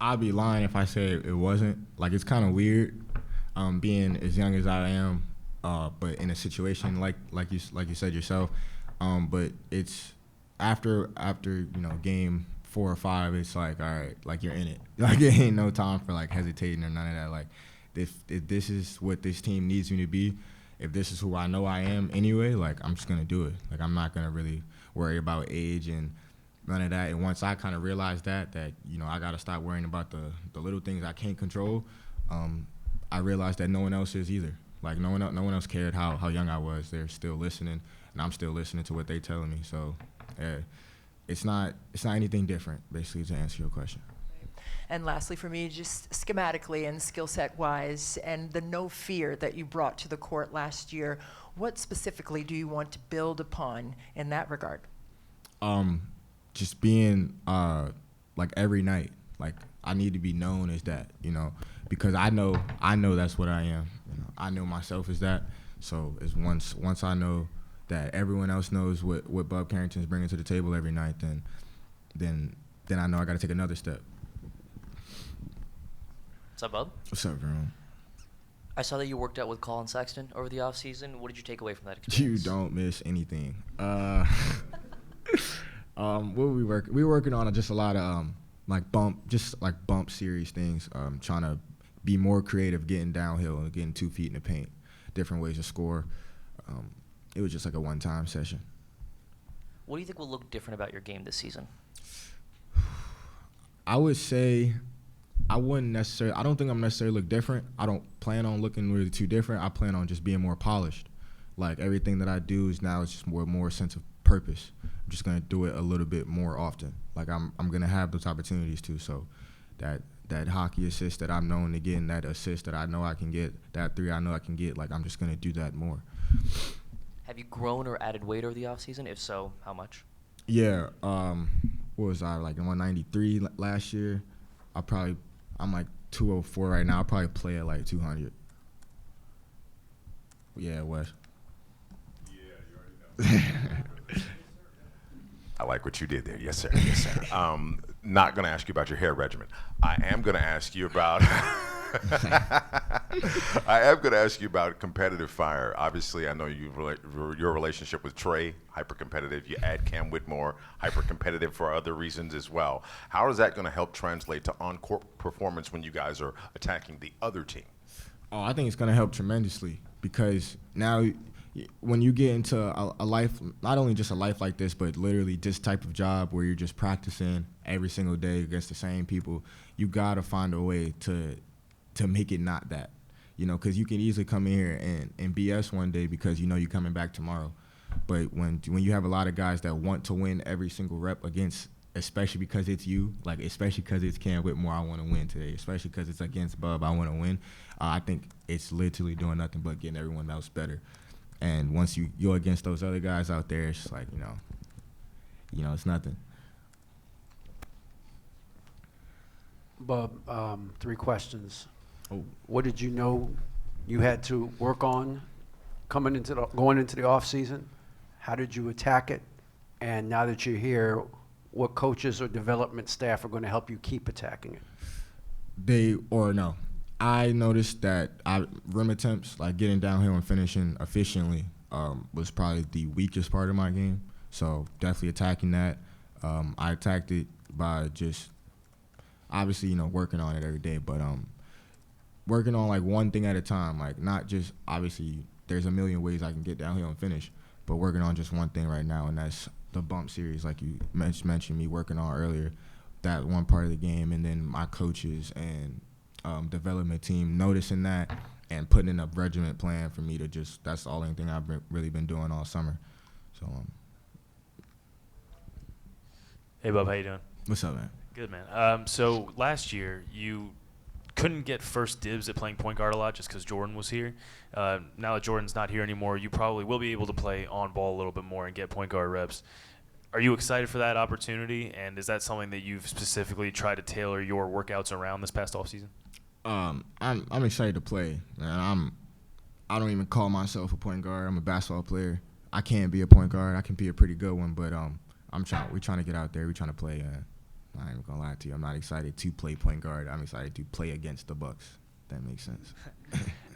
I'd be lying if I said it wasn't. Like, it's kind of weird, being as young as I am, but in a situation like you said yourself. But it's after game 4 or 5, it's like, all right, like, you're in it. Like, it ain't no time for like hesitating or none of that. Like, if this is what this team needs me to be, if this is who I know I am anyway, like, I'm just gonna do it. Like, I'm not gonna really worry about age and none of that. And once I kind of realized that I got to stop worrying about the little things I can't control, I realized that no one else is either. Like, no one else cared how young I was. They're still listening, and I'm still listening to what they're telling me. So, yeah, it's not anything different, basically, to answer your question. And lastly, for me, just schematically and skill set wise, and the no fear that you brought to the court last year, what specifically do you want to build upon in that regard? Just being like every night, like, I need to be known as that, because I know that's what I am. I know myself as that. So it's once I know that everyone else knows what Bub Carrington's bringing to the table every night, then I know I got to take another step. What's up, Bub? What's up, Jerome? I saw that you worked out with Collin Sexton over the offseason. What did you take away from that experience? You don't miss anything. What were we working? We were working on just a lot of bump series things. Trying to be more creative, getting downhill and getting 2 feet in the paint, different ways to score. It was just like a one-time session. What do you think will look different about your game this season? I would say I don't think I'm necessarily look different. I don't plan on looking really too different. I plan on just being more polished. Like, everything that I do is just more sense of purpose. I'm just gonna do it a little bit more often. Like, I'm gonna have those opportunities too. So that hockey assist that I'm known to get, and that assist that I know I can get, that 3 I know I can get, like, I'm just gonna do that more. Have you grown or added weight over the offseason? If so, how much? Yeah. What was I, like, 193 last year? I'm like 204 right now. I'll probably play at like 200. Yeah, Wes. Yeah, you already know. I like what you did there. Yes, sir. Yes, sir. Not going to ask you about your hair regimen. I am going to ask you about competitive fire. Obviously, I know your relationship with Trey, hyper competitive. You add Cam Whitmore, hyper competitive for other reasons as well. How is that going to help translate to on-court performance when you guys are attacking the other team? Oh, I think it's going to help tremendously, because now when you get into a life, not only just a life like this, but literally this type of job where you're just practicing every single day against the same people, you got to find a way to make it not that, because you can easily come in here and BS one day because you're coming back tomorrow. But when you have a lot of guys that want to win every single rep against, especially because it's you, like, especially because it's Cam Whitmore, I want to win today, especially because it's against Bub, I want to win, I think it's literally doing nothing but getting everyone else better. And once you go against those other guys out there, it's just like, it's nothing. Bub, 3 questions. Oh. What did you know you had to work on going into the off season? How did you attack it? And now that you're here, what coaches or development staff are going to help you keep attacking it? I noticed that rim attempts, like getting downhill and finishing efficiently, was probably the weakest part of my game. So definitely attacking that. I attacked it by just obviously, working on it every day, but working on like one thing at a time. Like, not just, obviously there's a million ways I can get downhill and finish, but working on just one thing right now, and that's the bump series, like you mentioned me working on earlier, that one part of the game, and then my coaches and development team noticing that and putting in a regiment plan for me to that's the only thing I've really been doing all summer. So, Hey, Bub, how you doing? what's up, man? Good, man. So last year, you couldn't get first dibs at playing point guard a lot just because Jordan was here. Now that Jordan's not here anymore, you probably will be able to play on ball a little bit more and get point guard reps. Are you excited for that opportunity, and is that something that you've specifically tried to tailor your workouts around this past offseason? I'm excited to play, man. I don't even call myself a point guard. I'm a basketball player. I can't be a point guard. I can be a pretty good one, but we're trying to get out there. We're trying to play. I ain't gonna lie to you. I'm not excited to play point guard. I'm excited to play against the Bucks. That makes sense.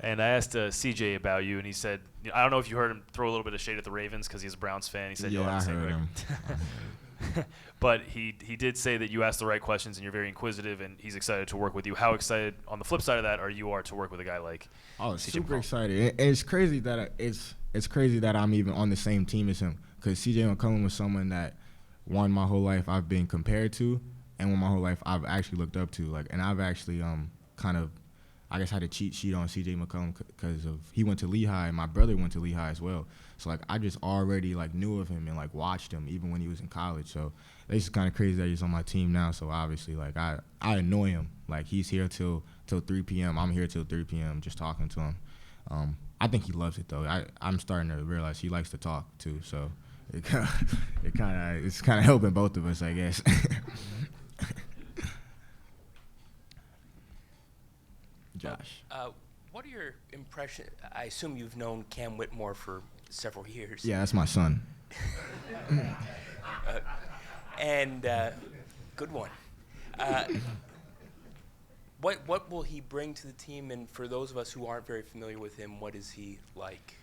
And I asked CJ about you, and he said, I don't know if you heard him throw a little bit of shade at the Ravens because he's a Browns fan. He said, Yeah, you'll have I the same heard record. him. But he did say that you asked the right questions and you're very inquisitive, and he's excited to work with you. How excited, on the flip side of that, are you to work with a guy like Oh, CJ super McCollum? excited. And it's crazy that it's crazy that I'm even on the same team as him, because CJ McCollum was someone that, one, my whole life I've been compared to, and one, my whole life I've actually looked up to. Like, and I've actually kind of, I guess, had a cheat sheet on CJ McCollum because of he went to Lehigh and my brother went to Lehigh as well. So like I just already like knew of him and like watched him even when he was in college. So it's just kind of crazy that he's on my team now. So obviously like I annoy him. Like he's here till 3 p.m. I'm here till 3 p.m. just talking to him. I think he loves it though. I'm starting to realize he likes to talk too. So it's kind of helping both of us, I guess. Josh. What are your impressions? I assume you've known Cam Whitmore for several years. Yeah, that's my son. And good one. What will he bring to the team? And for those of us who aren't very familiar with him, what is he like?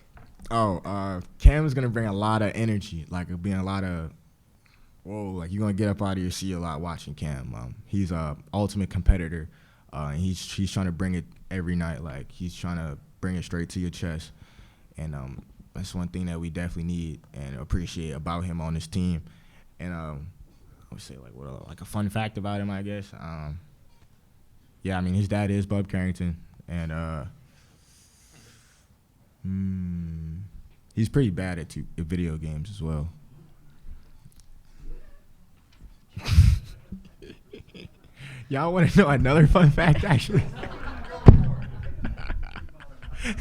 Cam's gonna bring a lot of energy. Like it'll be a lot of, whoa, like you're gonna get up out of your seat a lot watching Cam. He's a ultimate competitor. And he's trying to bring it every night. Like he's trying to bring it straight to your chest. And that's one thing that we definitely need and appreciate about him on this team. And I would say like a fun fact about him, I guess. Yeah, I mean his dad is Bob Carrington, and he's pretty bad at video games as well. Y'all want to know another fun fact, actually?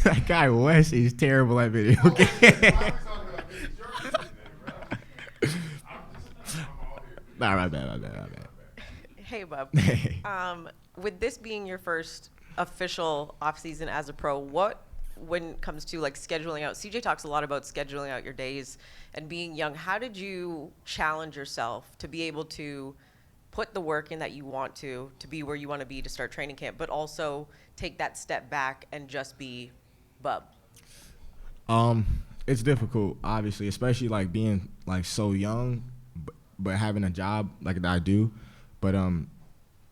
That guy Wes is terrible at video games. Nah, my bad. Hey, Bub. Hey. With this being your first official offseason as a pro, when it comes to like scheduling out, CJ talks a lot about scheduling out your days and being young. How did you challenge yourself to be able to put the work in that you want to be where you want to be to start training camp, but also take that step back and just be Bub? It's difficult, obviously, especially like being like so young, but having a job like that I do. But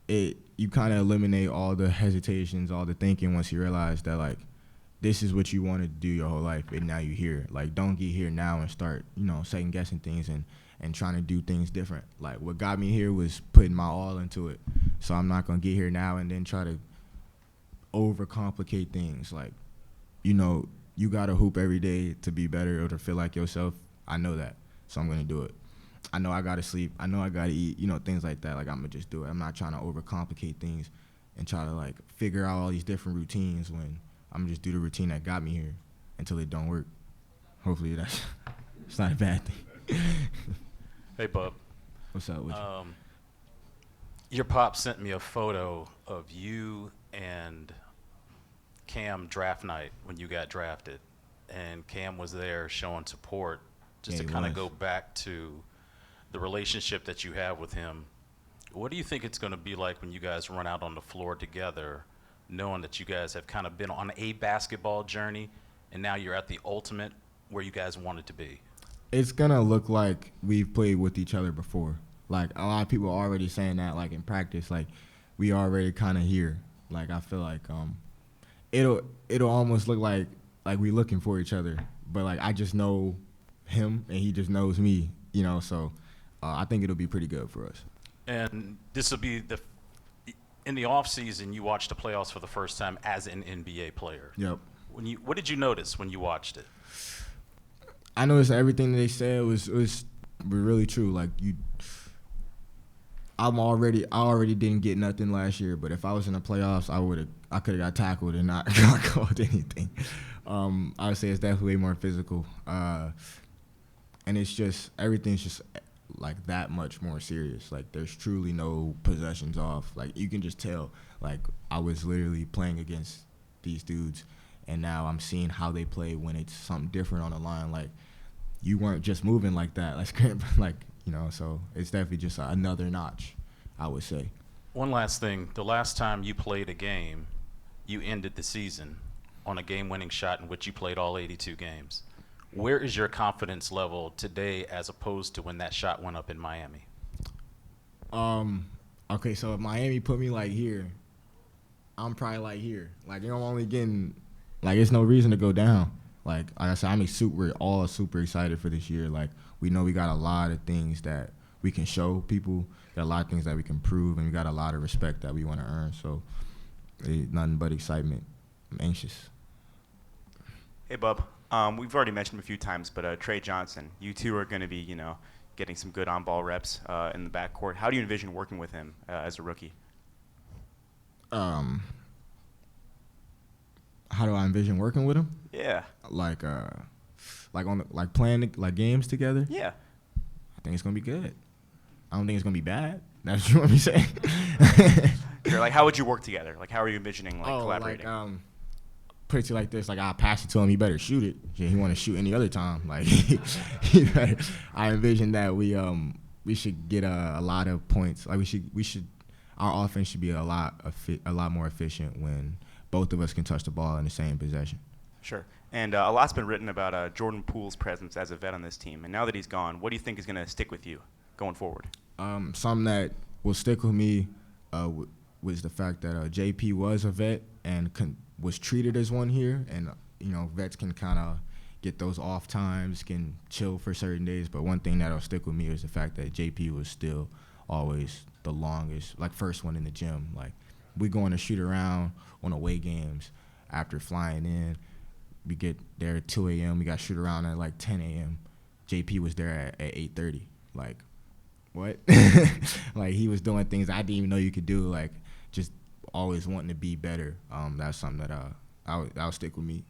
you kind of eliminate all the hesitations, all the thinking once you realize that like this is what you wanted to do your whole life, and now you're here. Like don't get here now and start second guessing things and trying to do things different. Like what got me here was putting my all into it. So I'm not gonna get here now and then try to overcomplicate things. Like, you gotta hoop every day to be better or to feel like yourself. I know that, so I'm gonna do it. I know I gotta sleep. I know I gotta eat. Things like that. Like I'm gonna just do it. I'm not trying to overcomplicate things and try to like figure out all these different routines when I'm gonna just do the routine that got me here until it don't work. Hopefully it's not a bad thing. Hey, Bub. What's up with you? Your pop sent me a photo of you and Cam draft night when you got drafted, and Cam was there showing support just Yeah, to he kind of was. go back to the relationship that you have with him. What do you think it's going to be like when you guys run out on the floor together, knowing that you guys have kind of been on a basketball journey and now you're at the ultimate where you guys wanted to be? It's gonna look like we've played with each other before. Like a lot of people are already saying that, like in practice, like we already kind of here. Like I feel like it'll almost look like we looking for each other, but like I just know him and he just knows me, So I think it'll be pretty good for us. And this will be in the off season. You watched the playoffs for the first time as an NBA player. Yep. What did you notice when you watched it? I noticed everything they said was really true. Like I already didn't get nothing last year, but if I was in the playoffs, I could have got tackled and not got called anything. I would say it's definitely way more physical, and it's just everything's just like that much more serious. Like there's truly no possessions off. Like you can just tell. Like I was literally playing against these dudes, and now I'm seeing how they play when it's something different on the line. Like you weren't just moving like that. Like So it's definitely just another notch. I would say. One last thing. The last time you played a game, you ended the season on a game-winning shot in which you played all 82 games. Where is your confidence level today as opposed to when that shot went up in Miami? Okay, so if Miami put me like here, I'm probably like here. Like, I'm only getting, like, it's no reason to go down. Like I said, we're all super excited for this year. Like, we know we got a lot of things that we can show people, got a lot of things that we can prove, and we got a lot of respect that we want to earn. So, nothing but excitement. I'm anxious. Hey, Bub. We've already mentioned him a few times, but Trey Johnson, you two are going to be, getting some good on-ball reps in the backcourt. How do you envision working with him as a rookie? How do I envision working with him? Yeah. Like playing games together? Yeah. I think it's gonna be good. I don't think it's gonna be bad. That's what you want me to say? Sure. Like, how would you work together? Like, how are you envisioning collaborating? Put it like this: like, I pass it to him, he better shoot it. Yeah, he want to shoot any other time. Like, I envision that we should get a lot of points. Like, our offense should be a lot more efficient when both of us can touch the ball in the same possession. Sure. And a lot's been written about Jordan Poole's presence as a vet on this team. And now that he's gone, what do you think is going to stick with you going forward? Something that will stick with me was the fact that JP was a vet and was treated as one here. And, vets can kind of get those off times, can chill for certain days. But one thing that'll stick with me is the fact that JP was still always the longest, like, first one in the gym. Like, we going to shoot around on away games after flying in. We get there at 2 a.m. We got to shoot around at like 10 a.m. JP was there at 8:30. Like, what? Like, he was doing things I didn't even know you could do. Like, just always wanting to be better. That's something that that'll stick with me.